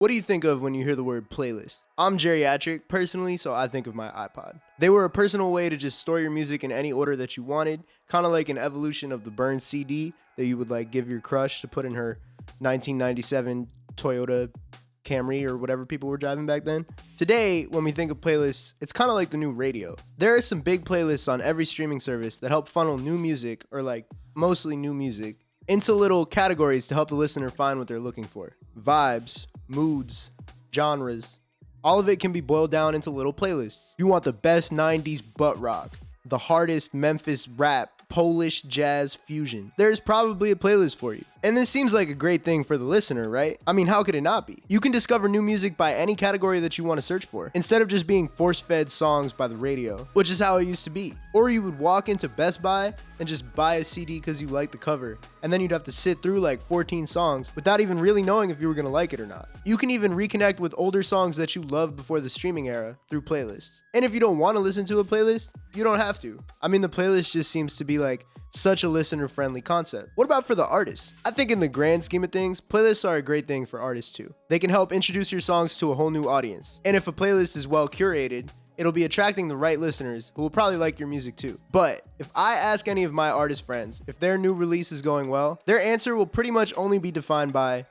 What do you think of when you hear the word playlist? I'm geriatric personally, so I think of my iPod. They were a personal way to just store your music in any order that you wanted, kind of like an evolution of the burned CD that you would like give your crush to put in her 1997 Toyota Camry or whatever people were driving back then. Today, when we think of playlists, it's kind of like the new radio. There are some big playlists on every streaming service that help funnel new music, or like mostly new music, into little categories to help the listener find what they're looking for. Vibes, moods, genres, all of it can be boiled down into little playlists. You want the best 90s butt rock, the hardest Memphis rap, Polish jazz fusion. There's probably a playlist for you. And this seems like a great thing for the listener, right? I mean, how could it not be? You can discover new music by any category that you want to search for, instead of just being force-fed songs by the radio, which is how it used to be. Or you would walk into Best Buy and just buy a CD because you like the cover, and then you'd have to sit through like 14 songs without even really knowing if you were gonna like it or not. You can even reconnect with older songs that you loved before the streaming era through playlists. And if you don't want to listen to a playlist, you don't have to. I mean, the playlist just seems to be like such a listener-friendly concept. What about for the artists? I think in the grand scheme of things, playlists are a great thing for artists too. They can help introduce your songs to a whole new audience. And if a playlist is well curated, it'll be attracting the right listeners who will probably like your music too. But if I ask any of my artist friends if their new release is going well, their answer will pretty much only be defined by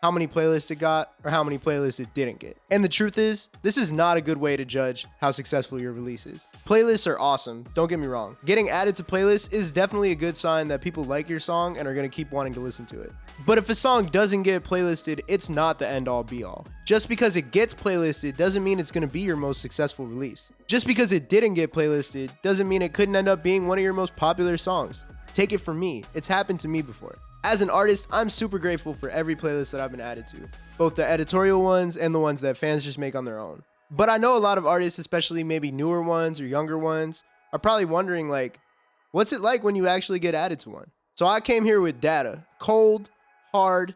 how many playlists it got or how many playlists it didn't get. And the truth is, this is not a good way to judge how successful your release is. Playlists are awesome, don't get me wrong. Getting added to playlists is definitely a good sign that people like your song and are gonna keep wanting to listen to it. But if a song doesn't get playlisted, it's not the end all be all. Just because it gets playlisted doesn't mean it's gonna be your most successful release. Just because it didn't get playlisted doesn't mean it couldn't end up being one of your most popular songs. Take it from me, it's happened to me before. As an artist, I'm super grateful for every playlist that I've been added to, both the editorial ones and the ones that fans just make on their own. But I know a lot of artists, especially maybe newer ones or younger ones, are probably wondering like, what's it like when you actually get added to one? So I came here with data, cold, hard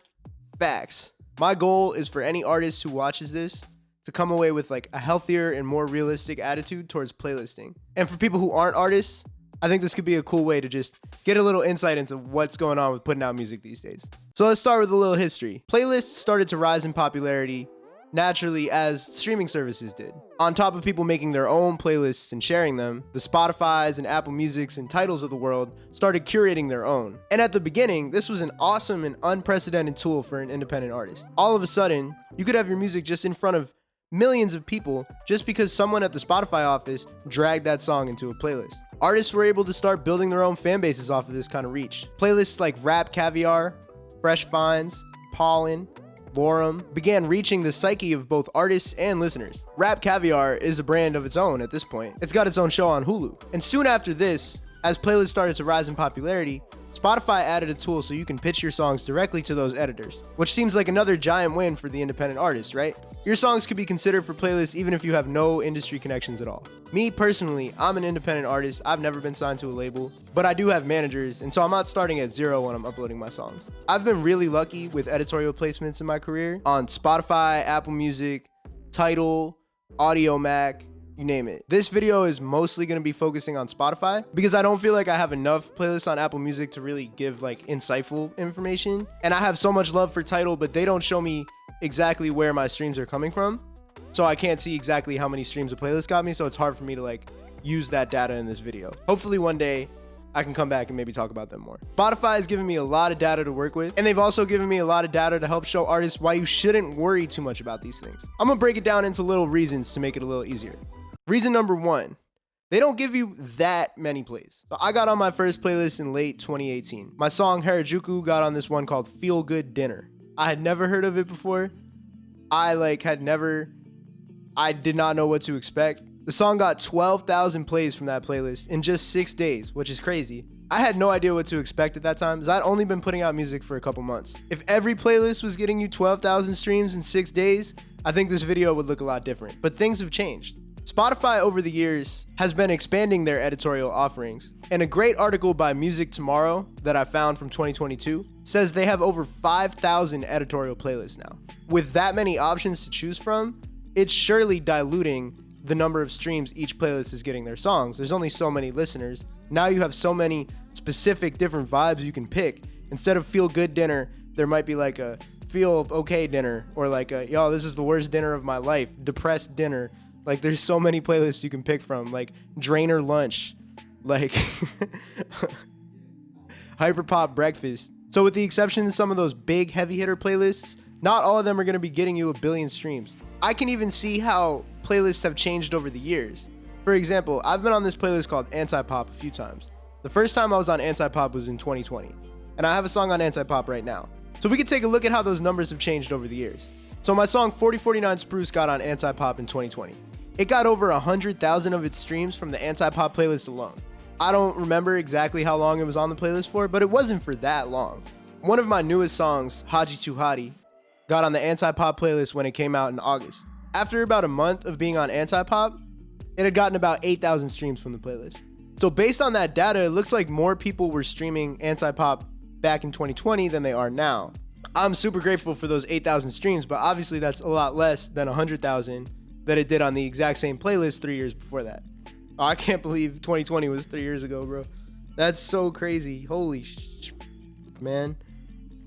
facts. My goal is for any artist who watches this to come away with like a healthier and more realistic attitude towards playlisting. And for people who aren't artists, I think this could be a cool way to just get a little insight into what's going on with putting out music these days. So let's start with a little history. Playlists started to rise in popularity naturally as streaming services did. On top of people making their own playlists and sharing them, the Spotifys and Apple Musics and Titles of the world started curating their own. And at the beginning, this was an awesome and unprecedented tool for an independent artist. All of a sudden, you could have your music just in front of millions of people just because someone at the Spotify office dragged that song into a playlist. Artists were able to start building their own fan bases off of this kind of reach. Playlists like Rap Caviar, Fresh Finds, Pollen, Lorem began reaching the psyche of both artists and listeners. Rap Caviar is a brand of its own at this point. It's got its own show on Hulu. And soon after this, as playlists started to rise in popularity, Spotify added a tool so you can pitch your songs directly to those editors, which seems like another giant win for the independent artist, right? Your songs could be considered for playlists even if you have no industry connections at all. Me personally, I'm an independent artist. I've never been signed to a label, but I do have managers, and so I'm not starting at zero when I'm uploading my songs. I've been really lucky with editorial placements in my career on Spotify, Apple Music, Tidal, Audio Mac, you name it. This video is mostly going to be focusing on Spotify because I don't feel like I have enough playlists on Apple Music to really give like insightful information. And I have so much love for Tidal, but they don't show me exactly where my streams are coming from. So I can't see exactly how many streams a playlist got me. So it's hard for me to like use that data in this video. Hopefully one day I can come back and maybe talk about them more. Spotify has given me a lot of data to work with, and they've also given me a lot of data to help show artists why you shouldn't worry too much about these things. I'm gonna break it down into little reasons to make it a little easier. Reason number one, they don't give you that many plays. So I got on my first playlist in late 2018. My song HADJI got on this one called Feel Good Dinner. I had never heard of it before. I did not know what to expect. The song got 12,000 plays from that playlist in just 6 days, which is crazy. I had no idea what to expect at that time because I'd only been putting out music for a couple months. If every playlist was getting you 12,000 streams in 6 days, I think this video would look a lot different. But things have changed. Spotify over the years has been expanding their editorial offerings, and a great article by Music Tomorrow that I found from 2022 says they have over 5,000 editorial playlists now. With that many options to choose from, it's surely diluting the number of streams each playlist is getting their songs. There's only so many listeners. Now you have so many specific different vibes you can pick. Instead of Feel Good Dinner, there might be like a feel okay dinner, or like a, yo, this is the worst dinner of my life, depressed dinner. Like there's so many playlists you can pick from, like drainer lunch, like hyperpop breakfast. So with the exception of some of those big heavy hitter playlists, not all of them are going to be getting you 1 billion streams. I can even see how playlists have changed over the years. For example, I've been on this playlist called Anti-Pop a few times. The first time I was on Anti-Pop was in 2020, and I have a song on Anti-Pop right now. So we can take a look at how those numbers have changed over the years. So my song 4049 Spruce got on Anti-Pop in 2020. It got over 100,000 of its streams from the Anti-Pop playlist alone. I don't remember exactly how long it was on the playlist for, but it wasn't for that long. One of my newest songs, HADJI, got on the Anti-Pop playlist when it came out in August. After about a month of being on Anti-Pop, it had gotten about 8,000 streams from the playlist. So based on that data, it looks like more people were streaming Anti-Pop back in 2020 than they are now. I'm super grateful for those 8,000 streams, but obviously that's a lot less than 100,000 that it did on the exact same playlist 3 years before that. Oh, I can't believe 2020 was 3 years ago, bro. That's so crazy. Holy man.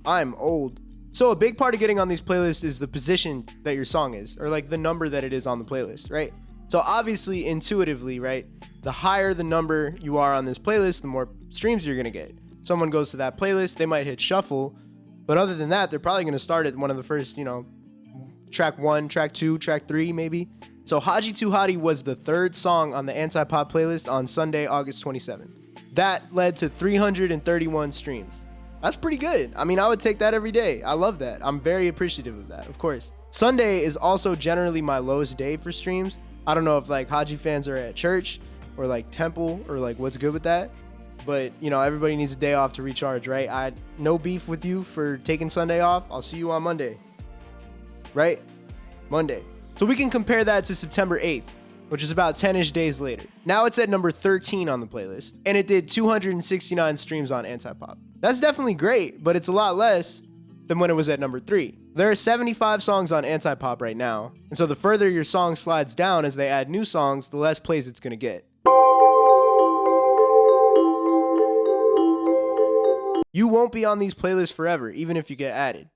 I'm old. So a big part of getting on these playlists is the position that your song is, or like the number that it is on the playlist, right? So obviously, intuitively, right, the higher the number you are on this playlist, the more streams you're gonna get. Someone goes to that playlist, they might hit shuffle, but other than that, they're probably gonna start at one of the first, track 1, track 2, track 3, maybe. So HADJI was the 3rd song on the Anti-Pop playlist on Sunday, August 27th. That led to 331 streams. That's pretty good. I mean, I would take that every day. I love that. I'm very appreciative of that, of course. Sunday is also generally my lowest day for streams. I don't know if like HADJI fans are at church or like temple or like what's good with that. But, everybody needs a day off to recharge, right? I no beef with you for taking Sunday off. I'll see you on Monday. Right? Monday. So we can compare that to September 8th, which is about 10-ish days later. Now it's at number 13 on the playlist, and it did 269 streams on Anti-Pop. That's definitely great, but it's a lot less than when it was at number 3. There are 75 songs on Anti-Pop right now, and so the further your song slides down as they add new songs, the less plays it's gonna get. You won't be on these playlists forever, even if you get added.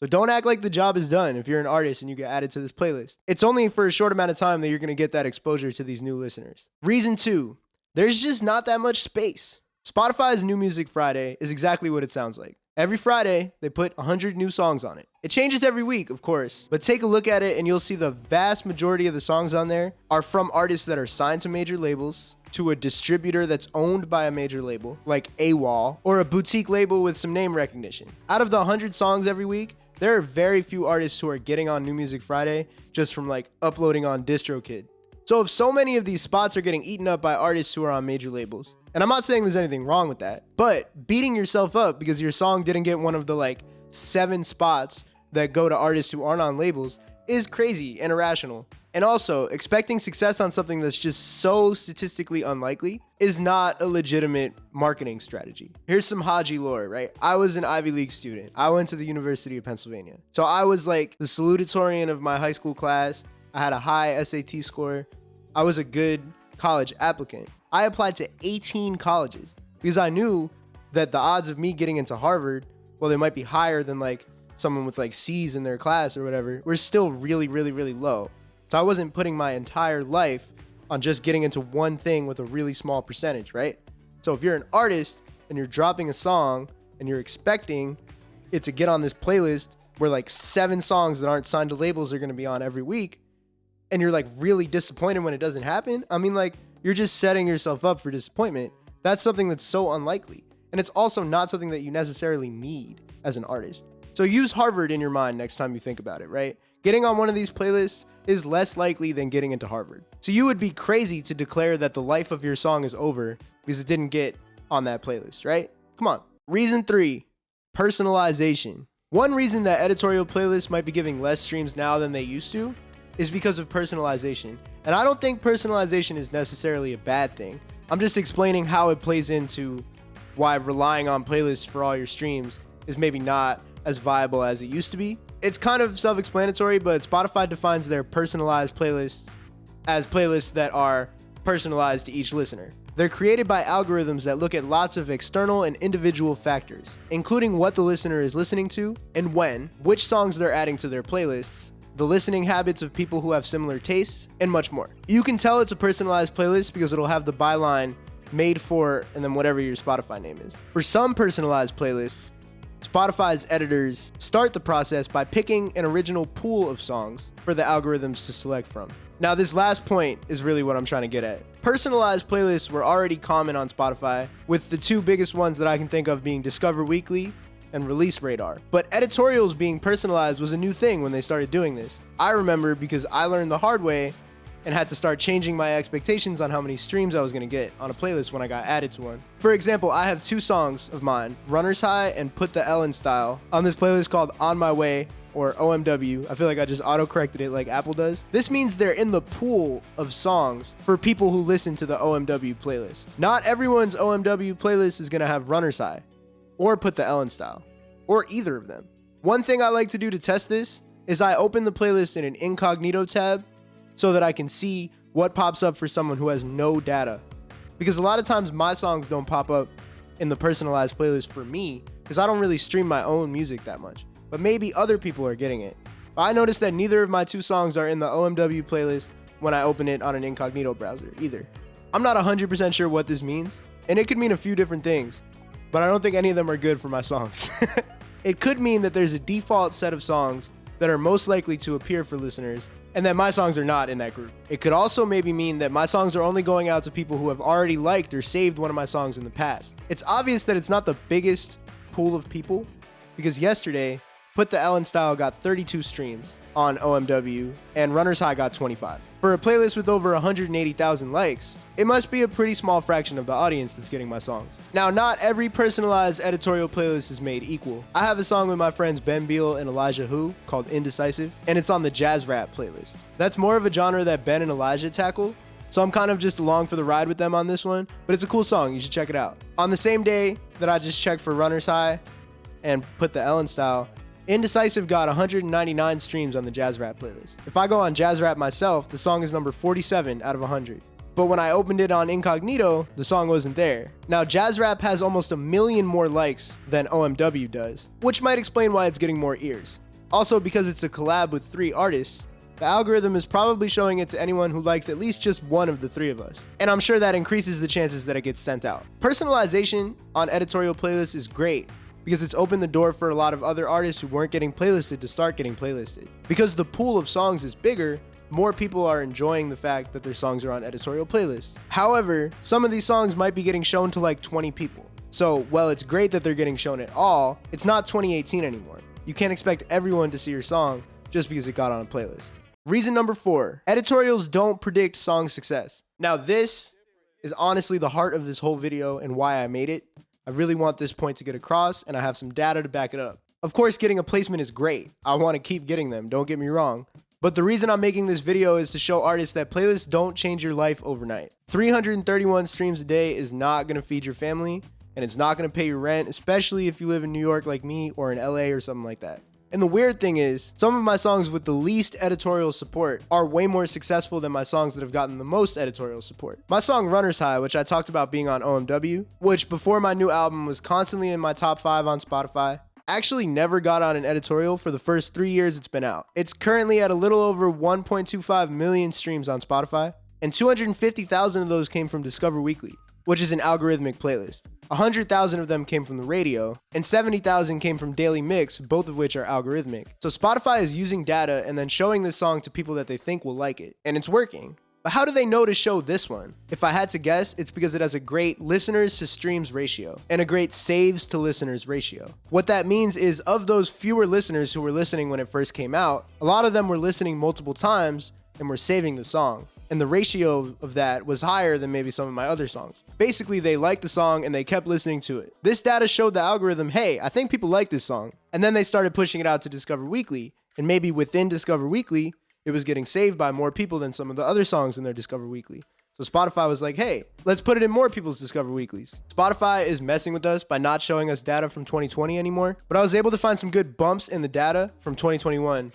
So don't act like the job is done if you're an artist and you get added to this playlist. It's only for a short amount of time that you're going to get that exposure to these new listeners. Reason 2, there's just not that much space. Spotify's New Music Friday is exactly what it sounds like. Every Friday, they put 100 new songs on it. It changes every week, of course, but take a look at it and you'll see the vast majority of the songs on there are from artists that are signed to major labels, to a distributor that's owned by a major label, like AWOL, or a boutique label with some name recognition. Out of the 100 songs every week, there are very few artists who are getting on New Music Friday just from like uploading on DistroKid. So if so many of these spots are getting eaten up by artists who are on major labels, and I'm not saying there's anything wrong with that, but beating yourself up because your song didn't get one of the like 7 spots that go to artists who aren't on labels is crazy and irrational. And also, expecting success on something that's just so statistically unlikely is not a legitimate marketing strategy. Here's some HADJI lore, right? I was an Ivy League student. I went to the University of Pennsylvania. So I was like the salutatorian of my high school class. I had a high SAT score. I was a good college applicant. I applied to 18 colleges because I knew that the odds of me getting into Harvard, well, they might be higher than like someone with like C's in their class or whatever, were still really, really, really low. So I wasn't putting my entire life on just getting into one thing with a really small percentage, right? So if you're an artist and you're dropping a song and you're expecting it to get on this playlist where like 7 songs that aren't signed to labels are going to be on every week, and you're like really disappointed when it doesn't happen, I mean, like, you're just setting yourself up for disappointment. That's something that's so unlikely. And it's also not something that you necessarily need as an artist. So use Harvard in your mind next time you think about it, right? Getting on one of these playlists is less likely than getting into Harvard. So you would be crazy to declare that the life of your song is over because it didn't get on that playlist, right? Come on. Reason 3, personalization. One reason that editorial playlists might be giving less streams now than they used to is because of personalization. And I don't think personalization is necessarily a bad thing. I'm just explaining how it plays into why relying on playlists for all your streams is maybe not as viable as it used to be. It's kind of self-explanatory, but Spotify defines their personalized playlists as playlists that are personalized to each listener. They're created by algorithms that look at lots of external and individual factors, including what the listener is listening to and when, which songs they're adding to their playlists, the listening habits of people who have similar tastes, and much more. You can tell it's a personalized playlist because it'll have the byline made for and then whatever your Spotify name is. For some personalized playlists, Spotify's editors start the process by picking an original pool of songs for the algorithms to select from. Now, this last point is really what I'm trying to get at. Personalized playlists were already common on Spotify, with the two biggest ones that I can think of being Discover Weekly and Release Radar. But editorials being personalized was a new thing when they started doing this. I remember because I learned the hard way and had to start changing my expectations on how many streams I was gonna get on a playlist when I got added to one. For example, I have two songs of mine, Runner's High and Put the L in Style, on this playlist called On My Way, or OMW. I feel like I just auto-corrected it like Apple does. This means they're in the pool of songs for people who listen to the OMW playlist. Not everyone's OMW playlist is gonna have Runner's High, or Put the L in Style, or either of them. One thing I like to do to test this is I open the playlist in an incognito tab so that I can see what pops up for someone who has no data. Because a lot of times my songs don't pop up in the personalized playlist for me because I don't really stream my own music that much. But maybe other people are getting it. But I noticed that neither of my two songs are in the OMW playlist when I open it on an incognito browser either. I'm not 100% sure what this means, and it could mean a few different things, but I don't think any of them are good for my songs. It could mean that there's a default set of songs that are most likely to appear for listeners, and that my songs are not in that group. It could also maybe mean that my songs are only going out to people who have already liked or saved one of my songs in the past. It's obvious that it's not the biggest pool of people, because yesterday, Put the L in Style got 32 streams on OMW, and Runner's High got 25. For a playlist with over 180,000 likes, it must be a pretty small fraction of the audience that's getting my songs. Now, not every personalized editorial playlist is made equal. I have a song with my friends Ben Beal and Elijah Hu called Indecisive, and it's on the jazz rap playlist. That's more of a genre that Ben and Elijah tackle, so I'm kind of just along for the ride with them on this one, but it's a cool song, you should check it out. On the same day that I just checked for Runner's High and Put the L in Style, Indecisive got 199 streams on the jazz rap playlist. If I go on jazz rap myself, the song is number 47 out of 100. But when I opened it on incognito, the song wasn't there. Now, jazz rap has almost 1 million more likes than OMW does, which might explain why it's getting more ears. Also, because it's a collab with 3 artists, the algorithm is probably showing it to anyone who likes at least just one of the 3 of us. And I'm sure that increases the chances that it gets sent out. Personalization on editorial playlists is great, because it's opened the door for a lot of other artists who weren't getting playlisted to start getting playlisted. Because the pool of songs is bigger, more people are enjoying the fact that their songs are on editorial playlists. However, some of these songs might be getting shown to like 20 people. So, while it's great that they're getting shown at all, it's not 2018 anymore. You can't expect everyone to see your song just because it got on a playlist. Reason number 4, editorials don't predict song success. Now, this is honestly the heart of this whole video and why I made it. I really want this point to get across, and I have some data to back it up. Of course, getting a placement is great. I want to keep getting them, don't get me wrong. But the reason I'm making this video is to show artists that playlists don't change your life overnight. 331 streams a day is not going to feed your family, and it's not going to pay your rent, especially if you live in New York like me or in LA or something like that. And the weird thing is, some of my songs with the least editorial support are way more successful than my songs that have gotten the most editorial support. My song Runner's High, which I talked about being on OMW, which before my new album was constantly in my top 5 on Spotify, actually never got on an editorial for the first 3 years it's been out. It's currently at a little over 1.25 million streams on Spotify, and 250,000 of those came from Discover Weekly, which is an algorithmic playlist. 100,000 of them came from the radio, and 70,000 came from Daily Mix, both of which are algorithmic. So Spotify is using data and then showing this song to people that they think will like it, and it's working. But how do they know to show this one? If I had to guess, it's because it has a great listeners to streams ratio and a great saves to listeners ratio. What that means is of those fewer listeners who were listening when it first came out, a lot of them were listening multiple times and were saving the song. And the ratio of that was higher than maybe some of my other songs. Basically, they liked the song and they kept listening to it. This data showed the algorithm, hey, I think people like this song. And then they started pushing it out to Discover Weekly. And maybe within Discover Weekly, it was getting saved by more people than some of the other songs in their Discover Weekly. So Spotify was like, hey, let's put it in more people's Discover Weeklies. Spotify is messing with us by not showing us data from 2020 anymore. But I was able to find some good bumps in the data from 2021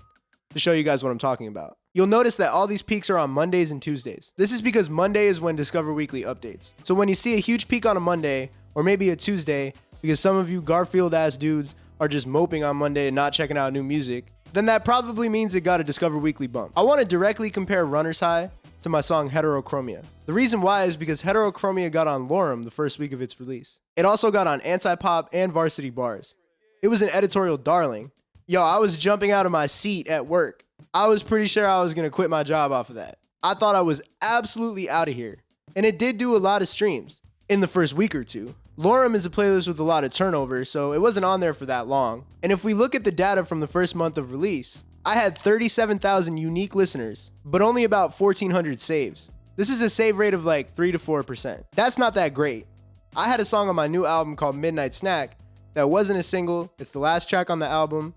to show you guys what I'm talking about. You'll notice that all these peaks are on Mondays and Tuesdays. This is because Monday is when Discover Weekly updates. So when you see a huge peak on a Monday, or maybe a Tuesday, because some of you Garfield-ass dudes are just moping on Monday and not checking out new music, then that probably means it got a Discover Weekly bump. I want to directly compare Runner's High to my song Heterochromia. The reason why is because Heterochromia got on Lorem the first week of its release. It also got on Anti-Pop and Varsity Bars. It was an editorial darling. Yo, I was jumping out of my seat at work. I was pretty sure I was going to quit my job off of that. I thought I was absolutely out of here. And it did do a lot of streams in the first week or two. Lorem is a playlist with a lot of turnover, so it wasn't on there for that long. And if we look at the data from the first month of release, I had 37,000 unique listeners, but only about 1,400 saves. This is a save rate of like 3 to 4%. That's not that great. I had a song on my new album called Midnight Snack that wasn't a single. It's the last track on the album,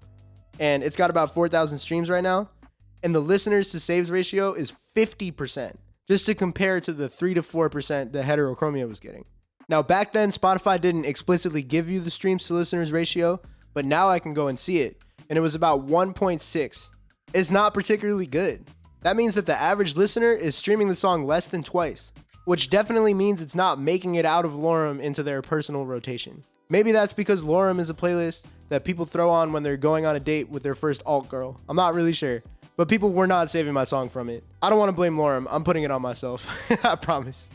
and it's got about 4,000 streams right now. And the listeners to saves ratio is 50%, just to compare to the 3 to 4% that Heterochromia was getting. Now, back then, Spotify didn't explicitly give you the streams to listeners ratio, but now I can go and see it, and it was about 1.6. It's not particularly good. That means that the average listener is streaming the song less than twice, which definitely means it's not making it out of Lorem into their personal rotation. Maybe that's because Lorem is a playlist that people throw on when they're going on a date with their first alt girl. I'm not really sure. But people were not saving my song from it. I don't want to blame Lorem. I'm putting it on myself. I promise.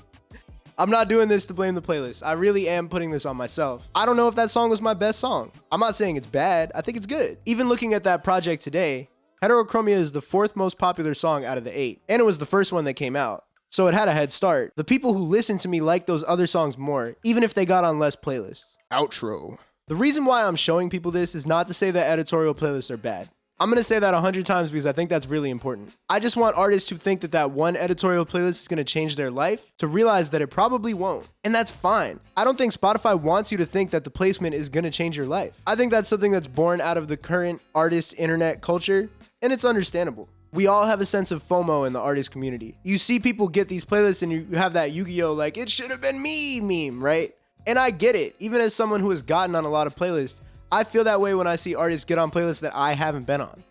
I'm not doing this to blame the playlist. I really am putting this on myself. I don't know if that song was my best song. I'm not saying it's bad. I think it's good. Even looking at that project today, Heterochromia is the 4th most popular song out of the 8. And it was the first one that came out. So it had a head start. The people who listen to me like those other songs more, even if they got on less playlists. Outro. The reason why I'm showing people this is not to say that editorial playlists are bad. I'm going to say that 100 times because I think that's really important. I just want artists who think that that one editorial playlist is going to change their life to realize that it probably won't. And that's fine. I don't think Spotify wants you to think that the placement is going to change your life. I think that's something that's born out of the current artist internet culture, and it's understandable. We all have a sense of FOMO in the artist community. You see people get these playlists and you have that Yu-Gi-Oh! Like, it should have been me meme, right? And I get it. Even as someone who has gotten on a lot of playlists, I feel that way when I see artists get on playlists that I haven't been on,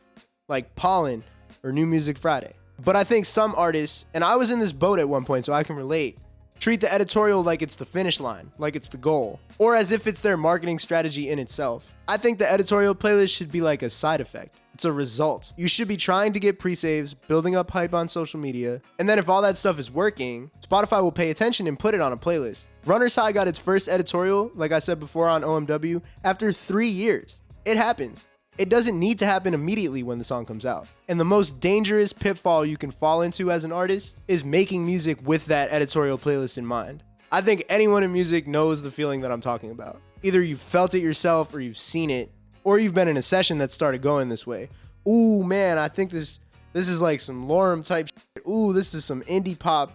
like Pollen or New Music Friday. But I think some artists, and I was in this boat at one point so I can relate, treat the editorial like it's the finish line, like it's the goal, or as if it's their marketing strategy in itself. I think the editorial playlist should be like a side effect. It's a result. You should be trying to get pre-saves, building up hype on social media, and then if all that stuff is working, Spotify will pay attention and put it on a playlist. Runner's High got its first editorial, like I said before on OMW, after 3 years. It happens. It doesn't need to happen immediately when the song comes out. And the most dangerous pitfall you can fall into as an artist is making music with that editorial playlist in mind. I think anyone in music knows the feeling that I'm talking about. Either you've felt it yourself or you've seen it, or you've been in a session that started going this way. Ooh, man, I think this is like some Lorem type shit. Ooh, this is some indie pop.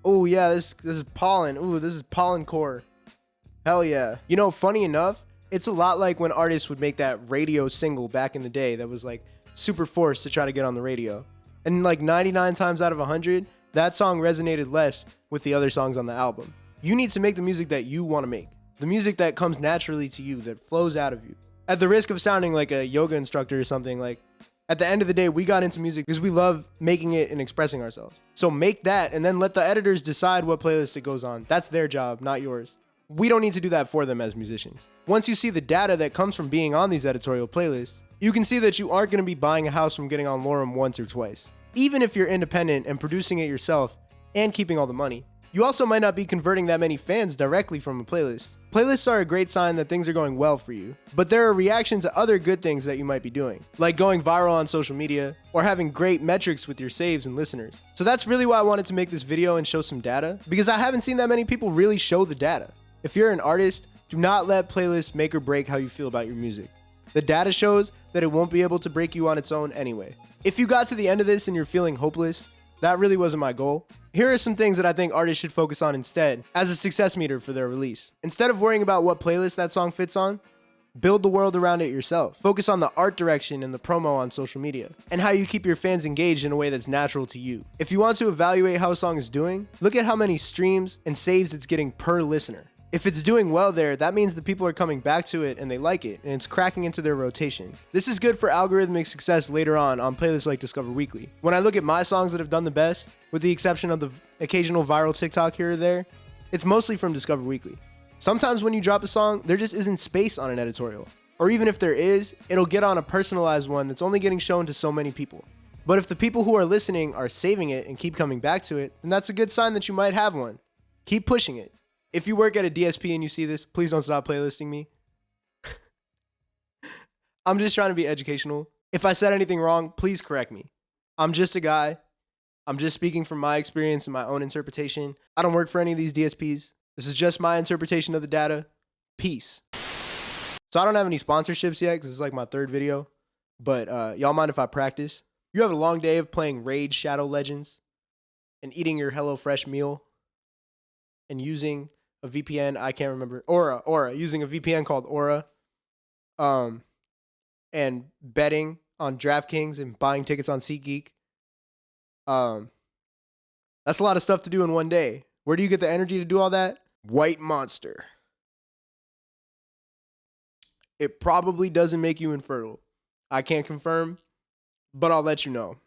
Ooh, yeah, this is Pollen. Ooh, this is Pollen Core. Hell yeah. You know, funny enough, it's a lot like when artists would make that radio single back in the day that was like super forced to try to get on the radio. And like 99 times out of 100, that song resonated less with the other songs on the album. You need to make the music that you want to make. The music that comes naturally to you, that flows out of you. At the risk of sounding like a yoga instructor or something, like at the end of the day, we got into music because we love making it and expressing ourselves. So make that and then let the editors decide what playlist it goes on. That's their job, not yours. We don't need to do that for them as musicians. Once you see the data that comes from being on these editorial playlists, you can see that you aren't going to be buying a house from getting on Lorem once or twice. Even if you're independent and producing it yourself and keeping all the money. You also might not be converting that many fans directly from a playlist. Playlists are a great sign that things are going well for you, but they're a reaction to other good things that you might be doing, like going viral on social media or having great metrics with your saves and listeners. So that's really why I wanted to make this video and show some data, because I haven't seen that many people really show the data. If you're an artist, do not let playlists make or break how you feel about your music. The data shows that it won't be able to break you on its own anyway. If you got to the end of this and you're feeling hopeless, that really wasn't my goal. Here are some things that I think artists should focus on instead as a success meter for their release. Instead of worrying about what playlist that song fits on, build the world around it yourself. Focus on the art direction and the promo on social media, and how you keep your fans engaged in a way that's natural to you. If you want to evaluate how a song is doing, look at how many streams and saves it's getting per listener. If it's doing well there, that means the people are coming back to it and they like it, and it's cracking into their rotation. This is good for algorithmic success later on playlists like Discover Weekly. When I look at my songs that have done the best, with the exception of the occasional viral TikTok here or there, it's mostly from Discover Weekly. Sometimes when you drop a song, there just isn't space on an editorial. Or even if there is, it'll get on a personalized one that's only getting shown to so many people. But if the people who are listening are saving it and keep coming back to it, then that's a good sign that you might have one. Keep pushing it. If you work at a DSP and you see this, please don't stop playlisting me. I'm just trying to be educational. If I said anything wrong, please correct me. I'm just a guy. I'm just speaking from my experience and my own interpretation. I don't work for any of these DSPs. This is just my interpretation of the data. Peace. So I don't have any sponsorships yet because it's like my third video. But y'all mind if I practice? You have a long day of playing Raid Shadow Legends and eating your HelloFresh meal and using a VPN, I can't remember, Aura, using a VPN called Aura, and betting on DraftKings and buying tickets on SeatGeek. That's a lot of stuff to do in one day. Where do you get the energy to do all that? White Monster. It probably doesn't make you infertile. I can't confirm, but I'll let you know.